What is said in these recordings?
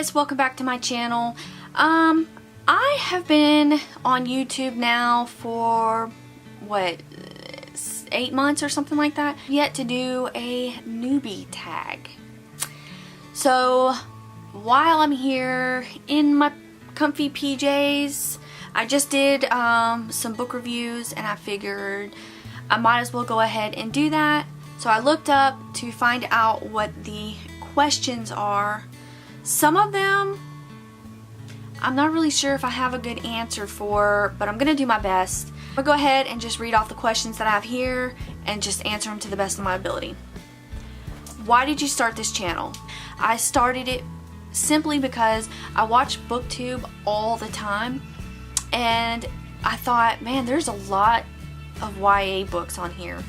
guys, welcome back to my channel. I have been on YouTube now for what, 8 months or something like that, yet to do a newbie tag. So while I'm here in my comfy PJs, I just did some book reviews and I figured I might as well go ahead and do that. So I looked up to find out what the questions are. Some of them I'm not really sure if I have a good answer for, but I'm gonna do my best. I'll go ahead and just read off the questions that I have here and just answer them to the best of my ability. Why did you start this channel? I started it simply because I watch BookTube all the time and I thought, man, there's a lot of YA books on here.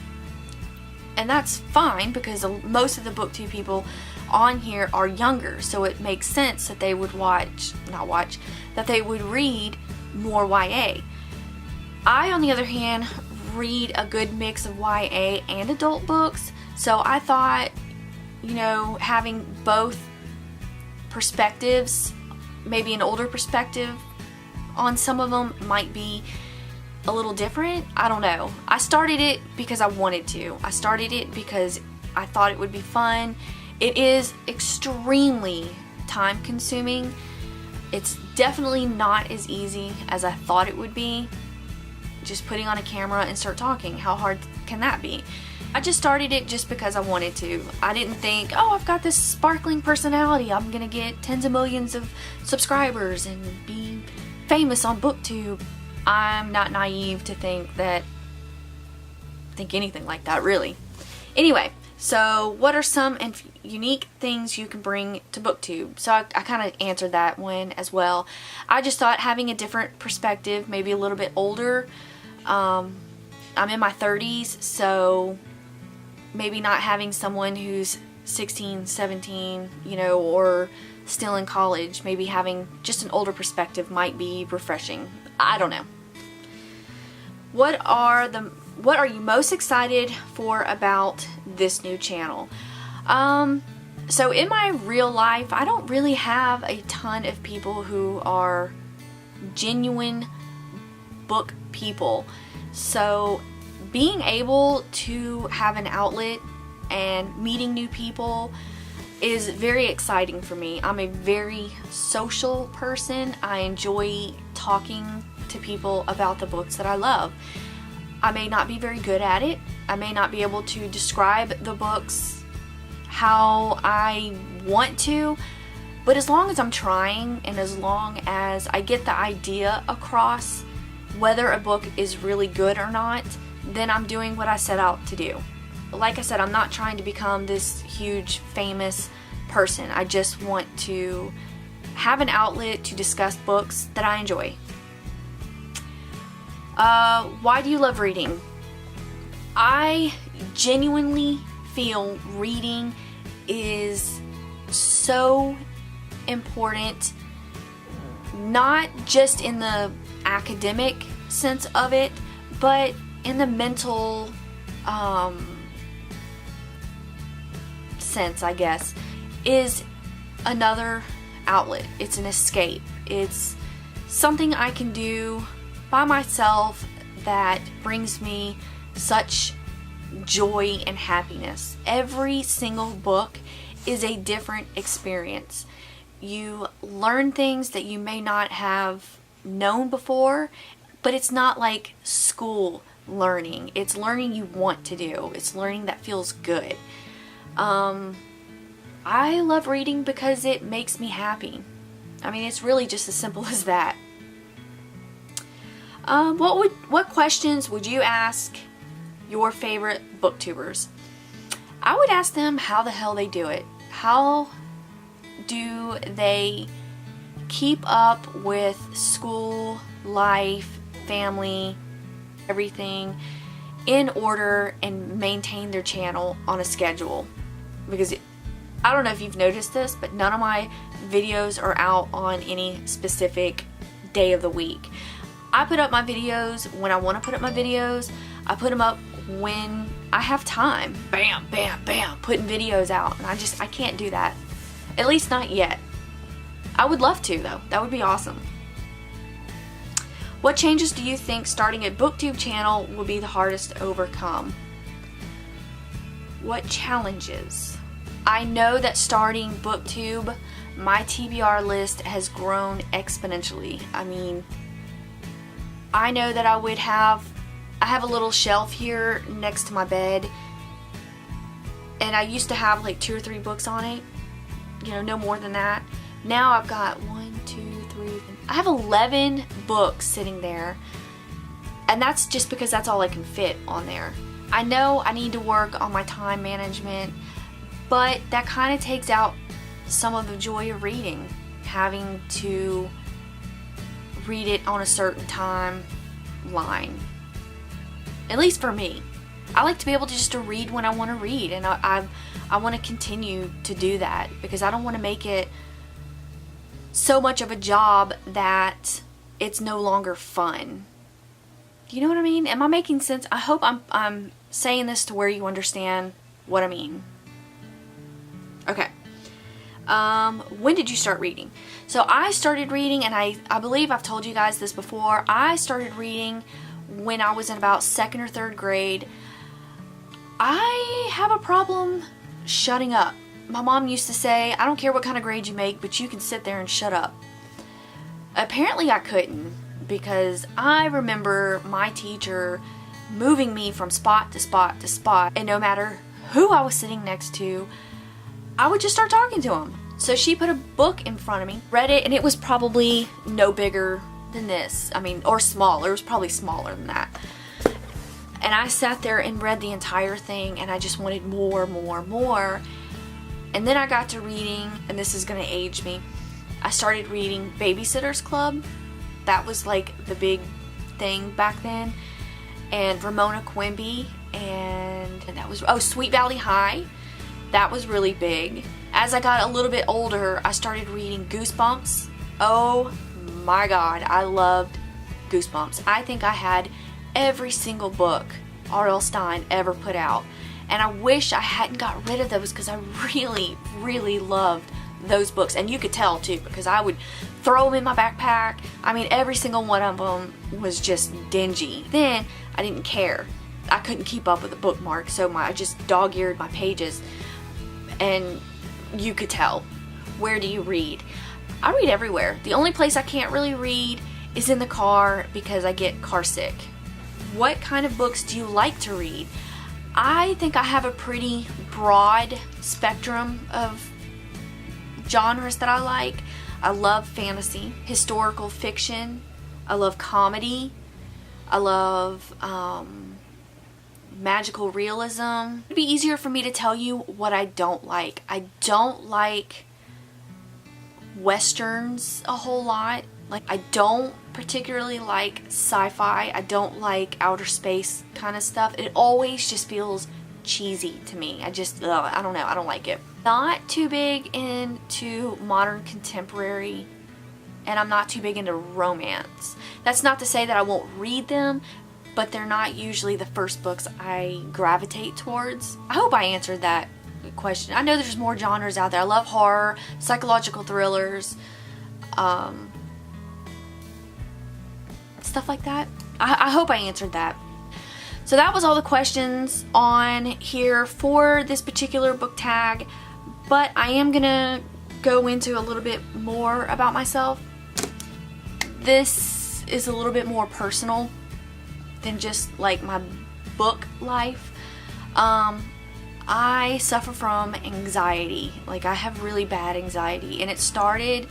And that's fine because most of the BookTube people on here are younger, so it makes sense that they would that they would read more YA. I, on the other hand, read a good mix of YA and adult books, so I thought, you know, having both perspectives, maybe an older perspective on some of them might be a little different. I don't know. I started it because I wanted to. I started it because I thought it would be fun. It is extremely time consuming. It's definitely not as easy as I thought it would be. Just putting on a camera and start talking. How hard can that be? I just started it just because I wanted to. I didn't think, oh, I've got this sparkling personality. I'm gonna get tens of millions of subscribers and be famous on BookTube. I'm not naive to think anything like that, really. Anyway, so what are some unique things you can bring to BookTube? So I kind of answered that one as well. I just thought having a different perspective, maybe a little bit older. I'm in my 30s, so maybe not having someone who's 16, 17, you know, or still in college, maybe having just an older perspective might be refreshing. I don't know. What are you most excited for about this new channel? So in my real life, I don't really have a ton of people who are genuine book people. So being able to have an outlet and meeting new people is very exciting for me. I'm a very social person. I enjoy talking to people about the books that I love. I may not be very good at it. I may not be able to describe the books how I want to, but as long as I'm trying and as long as I get the idea across, whether a book is really good or not, then I'm doing what I set out to do. Like I said, I'm not trying to become this huge famous person. I just want to have an outlet to discuss books that I enjoy. Why do you love reading? I genuinely feel reading is so important, not just in the academic sense of it, but in the mental sense, I guess, is another outlet. It's an escape. It's something I can do by myself that brings me such joy and happiness. Every single book is a different experience. You learn things that you may not have known before, but it's not like school learning. It's learning you want to do. It's learning that feels good. I love reading because it makes me happy. I mean, it's really just as simple as that. What questions would you ask your favorite booktubers? I would ask them how the hell they do it. How do they keep up with school, life, family, everything in order and maintain their channel on a schedule? Because I don't know if you've noticed this, but none of my videos are out on any specific day of the week. I put up my videos when I want to put up my videos. I put them up when I have time. Bam, bam, bam, putting videos out. And I can't do that. At least not yet. I would love to though. That would be awesome. What changes do you think starting a booktube channel will be the hardest to overcome? What challenges? I know that starting booktube, my TBR list has grown exponentially. I mean, I know that I have a little shelf here next to my bed, and I used to have like 2 or 3 books on it, you know, no more than that. Now I've got 1, 2, 3, I have 11 books sitting there, and that's just because that's all I can fit on there. I know I need to work on my time management, but that kind of takes out some of the joy of reading, having to read it on a certain timeline. At least for me. I like to be able to just to read when I want to read, and I want to continue to do that because I don't want to make it so much of a job that it's no longer fun. You know what I mean? Am I making sense? I hope I'm saying this to where you understand what I mean. Okay. When did you start reading? So I started reading, and I believe I've told you guys this before. I started reading when I was in about 2nd or 3rd grade. I have a problem shutting up. My mom used to say, I don't care what kind of grade you make, but you can sit there and shut up. Apparently I couldn't, because I remember my teacher moving me from spot to spot to spot, and no matter who I was sitting next to, I would just start talking to him. So she put a book in front of me, read it, and it was probably no bigger than this. I mean, or smaller. It was probably smaller than that. And I sat there and read the entire thing, and I just wanted more, more, more. And then I got to reading, and this is going to age me, I started reading Babysitter's Club. That was like the big thing back then. And Ramona Quimby, and that was, Sweet Valley High. That was really big. As I got a little bit older, I started reading Goosebumps. Oh my God, I loved Goosebumps. I think I had every single book R.L. Stine ever put out. And I wish I hadn't got rid of those because I really, really loved those books. And you could tell too, because I would throw them in my backpack. I mean, every single one of them was just dingy. Then I didn't care. I couldn't keep up with the bookmark, so I just dog-eared my pages. And you could tell. Where do you read? I read everywhere. The only place I can't really read is in the car because I get car sick. What kind of books do you like to read? I think I have a pretty broad spectrum of genres that I like. I love fantasy, historical fiction. I love comedy. I love magical realism. It'd be easier for me to tell you what I don't like. I don't like westerns a whole lot. Like, I don't particularly like sci-fi. I don't like outer space kind of stuff. It always just feels cheesy to me. I don't know. I don't like it. Not too big into modern contemporary, and I'm not too big into romance. That's not to say that I won't read them, but they're not usually the first books I gravitate towards. I hope I answered that question. I know there's more genres out there. I love horror, psychological thrillers, stuff like that. I hope I answered that. So that was all the questions on here for this particular book tag, but I am gonna go into a little bit more about myself. This is a little bit more personal than just like my book life. I suffer from anxiety. Like, I have really bad anxiety, and it started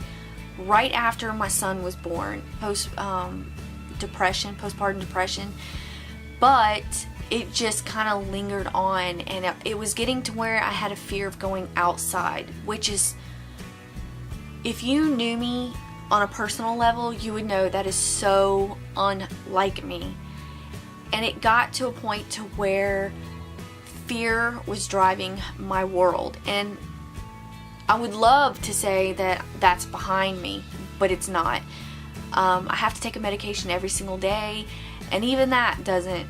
right after my son was born. Postpartum depression, but it just kind of lingered on, and it was getting to where I had a fear of going outside, which is, if you knew me on a personal level, you would know that is so unlike me. And it got to a point to where fear was driving my world, and I would love to say that that's behind me, but it's not. I have to take a medication every single day, and even that doesn't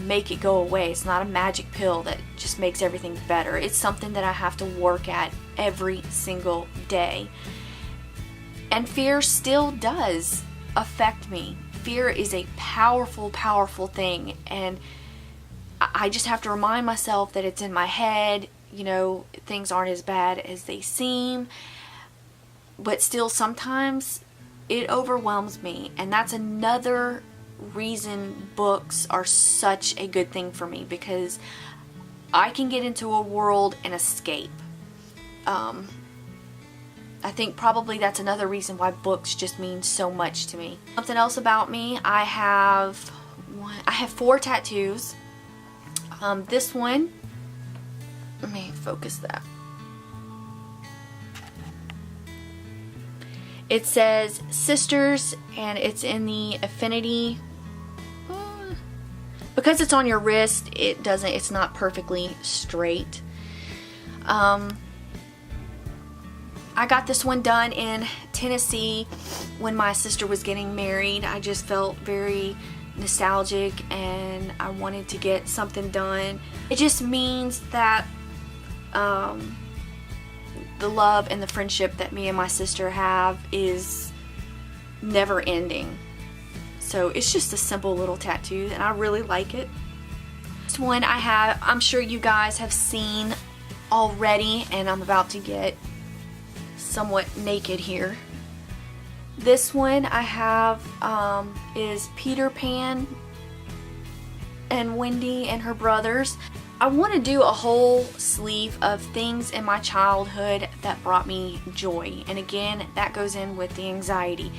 make it go away. It's not a magic pill that just makes everything better. It's something that I have to work at every single day. And fear still does affect me. Fear is a powerful, powerful thing, and I just have to remind myself that it's in my head. You know, things aren't as bad as they seem, but still sometimes it overwhelms me, and that's another reason books are such a good thing for me, because I can get into a world and escape. I think probably that's another reason why books just mean so much to me. Something else about me, I have 4 tattoos. This one, let me focus that. It says sisters, and it's in the affinity. Because it's on your wrist, it's not perfectly straight. I got this one done in Tennessee when my sister was getting married. I just felt very nostalgic and I wanted to get something done. It just means that the love and the friendship that me and my sister have is never ending. So it's just a simple little tattoo and I really like it. This one I have, I'm sure you guys have seen already, and I'm about to get somewhat naked here. This one I have is Peter Pan and Wendy and her brothers. I want to do a whole sleeve of things in my childhood that brought me joy, and again that goes in with the anxiety.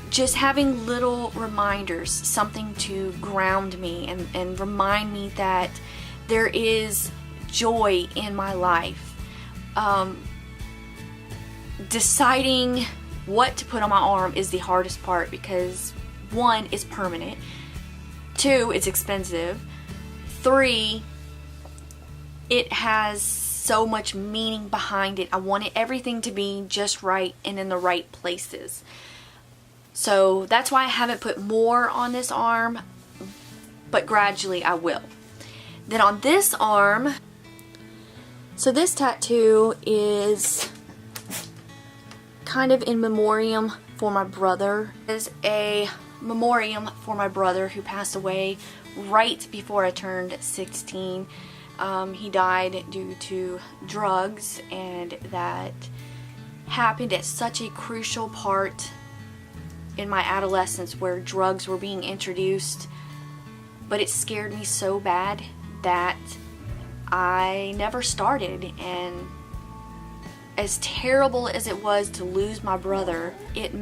Just having little reminders, something to ground me and remind me that there is joy in my life. Deciding what to put on my arm is the hardest part, because 1, it's permanent, 2, it's expensive, 3, it has so much meaning behind it. I wanted everything to be just right and in the right places. So that's why I haven't put more on this arm, but gradually I will. Then on this arm, so this tattoo is kind of in memoriam for my brother. It is a memoriam for my brother who passed away right before I turned 16. He died due to drugs, and that happened at such a crucial part in my adolescence where drugs were being introduced, but it scared me so bad that I never started. And as terrible as it was to lose my brother, it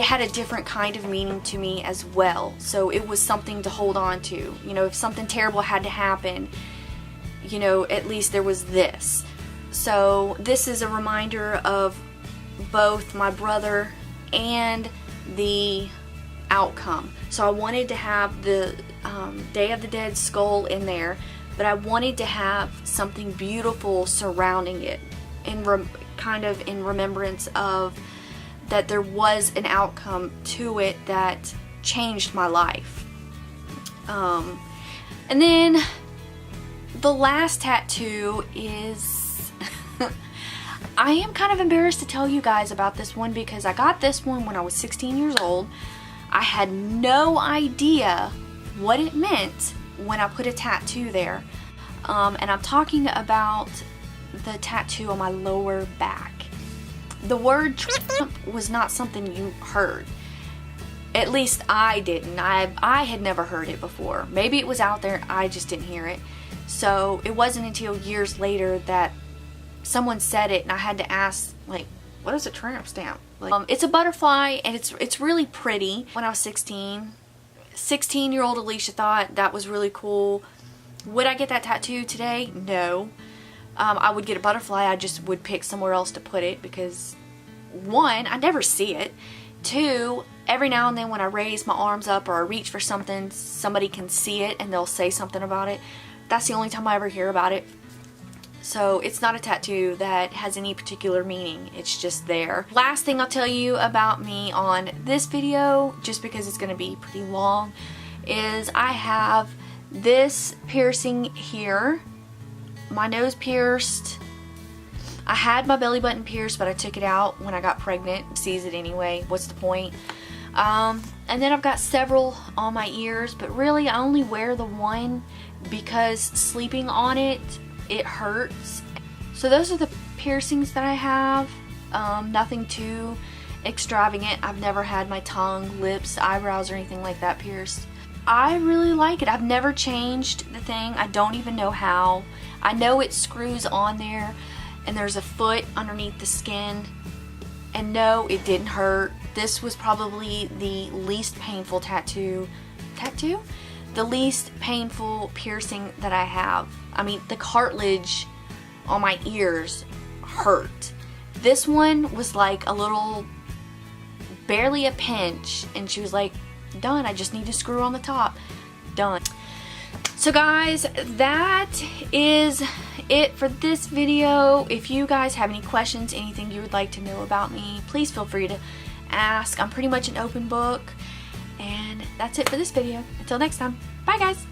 had a different kind of meaning to me as well. So it was something to hold on to. You know, if something terrible had to happen, you know, at least there was this. So this is a reminder of both my brother and the outcome. So I wanted to have the Day of the Dead skull in there, but I wanted to have something beautiful surrounding it, kind of in remembrance of that there was an outcome to it that changed my life. And then the last tattoo is I am kind of embarrassed to tell you guys about this one, because I got this one when I was 16 years old. I had no idea what it meant when I put a tattoo there. And I'm talking about the tattoo on my lower back. The word Trump was not something you heard. At least I didn't. I had never heard it before. Maybe it was out there, I just didn't hear it. So it wasn't until years later that someone said it and I had to ask, like, what is a tramp stamp? Like, it's a butterfly and it's really pretty. When I was 16-year-old Alysha thought that was really cool. Would I get that tattoo today? No. I would get a butterfly. I just would pick somewhere else to put it, because 1, I never see it. 2, every now and then when I raise my arms up or I reach for something, somebody can see it and they'll say something about it. That's the only time I ever hear about it. So it's not a tattoo that has any particular meaning. It's just there. Last thing I'll tell you about me on this video, just because it's going to be pretty long, is I have this piercing here. My nose pierced. I had my belly button pierced, but I took it out when I got pregnant. Sees it anyway. What's the point? And then I've got several on my ears, but really I only wear the one because sleeping on it, it hurts. So those are the piercings that I have. Nothing too extravagant. I've never had my tongue, lips, eyebrows, or anything like that pierced. I really like it. I've never changed the thing. I don't even know how. I know it screws on there and there's a foot underneath the skin. And no, it didn't hurt. This was probably the least painful tattoo? The least painful piercing that I have. I mean, the cartilage on my ears hurt. This one was like a little, barely a pinch, and she was like, done, I just need to screw on the top. Done. So guys, that is it for this video. If you guys have any questions, anything you would like to know about me, please feel free to ask. I'm pretty much an open book. And that's it for this video. Until next time, bye guys.